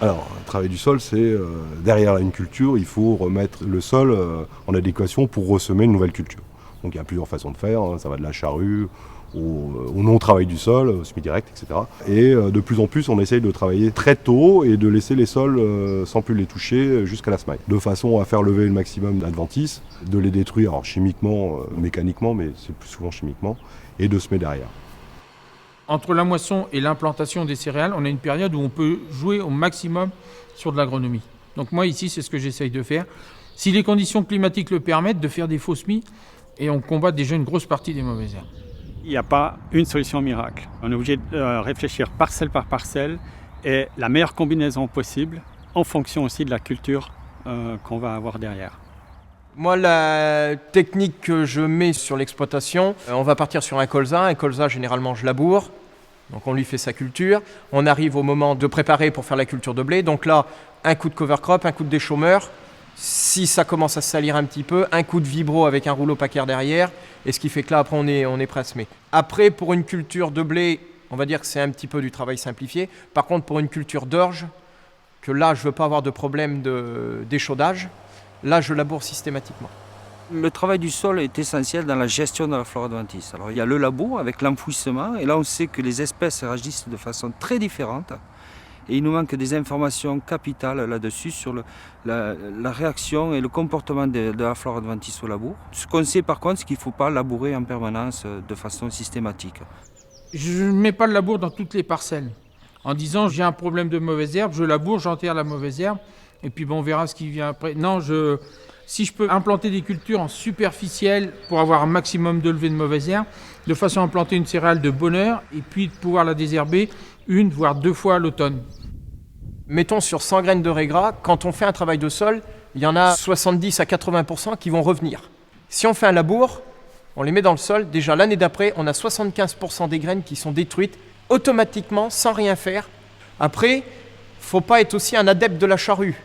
Alors, le travail du sol, c'est derrière une culture, il faut remettre le sol en adéquation pour ressemer une nouvelle culture. Donc il y a plusieurs façons de faire, hein. Ça va de la charrue au non-travail du sol, au semi-direct, etc. Et de plus en plus, on essaye de travailler très tôt et de laisser les sols sans plus les toucher jusqu'à la semaille. De façon à faire lever le maximum d'adventices, de les détruire alors, chimiquement, mécaniquement, mais c'est plus souvent chimiquement, et de semer derrière. Entre la moisson et l'implantation des céréales, on a une période où on peut jouer au maximum sur de l'agronomie. Donc moi ici, c'est ce que j'essaye de faire. Si les conditions climatiques le permettent, de faire des faux semis, et on combat déjà une grosse partie des mauvaises herbes. Il n'y a pas une solution miracle. On est obligé de réfléchir parcelle par parcelle et la meilleure combinaison possible en fonction aussi de la culture qu'on va avoir derrière. Moi, la technique que je mets sur l'exploitation, on va partir sur un colza. Un colza, généralement, je laboure. Donc on lui fait sa culture. On arrive au moment de préparer pour faire la culture de blé. Donc là, un coup de cover crop, un coup de déchaumeur. Si ça commence à se salir un petit peu, un coup de vibro avec un rouleau paquaire derrière. Et ce qui fait que là, après, on est prêt à semer. Après, pour une culture de blé, on va dire que c'est un petit peu du travail simplifié. Par contre, pour une culture d'orge, que là, je ne veux pas avoir de problème d'échaudage, là, je laboure systématiquement. Le travail du sol est essentiel dans la gestion de la flore adventice. Alors, il y a le labour avec l'enfouissement, et là on sait que les espèces réagissent de façon très différente. Et il nous manque des informations capitales là-dessus sur la réaction et le comportement de la flore adventice au labour. Ce qu'on sait par contre, c'est qu'il ne faut pas labourer en permanence de façon systématique. Je ne mets pas le labour dans toutes les parcelles. En disant j'ai un problème de mauvaise herbe, je laboure, j'enterre la mauvaise herbe, et puis on verra ce qui vient après. Non, si je peux implanter des cultures en superficielle pour avoir un maximum de levée de mauvaise herbe, de façon à implanter une céréale de bonheur, et puis de pouvoir la désherber une, voire 2 fois à l'automne. Mettons sur 100 graines de régras, quand on fait un travail de sol, il y en a 70 à 80% qui vont revenir. Si on fait un labour, on les met dans le sol, déjà l'année d'après, on a 75% des graines qui sont détruites automatiquement, sans rien faire. Après, il ne faut pas être aussi un adepte de la charrue,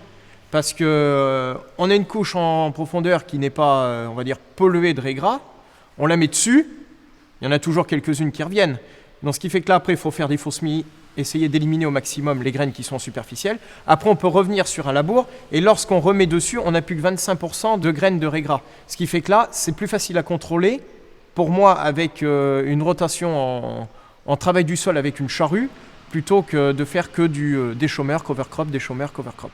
parce qu'on a une couche en profondeur qui n'est pas, on va dire, polluée de régras, on la met dessus, il y en a toujours quelques-unes qui reviennent. Donc ce qui fait que là, après, il faut faire des faux semis, essayer d'éliminer au maximum les graines qui sont superficielles. Après, on peut revenir sur un labour, et lorsqu'on remet dessus, on n'a plus que 25% de graines de régras. Ce qui fait que là, c'est plus facile à contrôler. Pour moi, avec une rotation en travail du sol avec une charrue, plutôt que de faire que du déchaumeur, cover crop, déchaumeur, cover crop.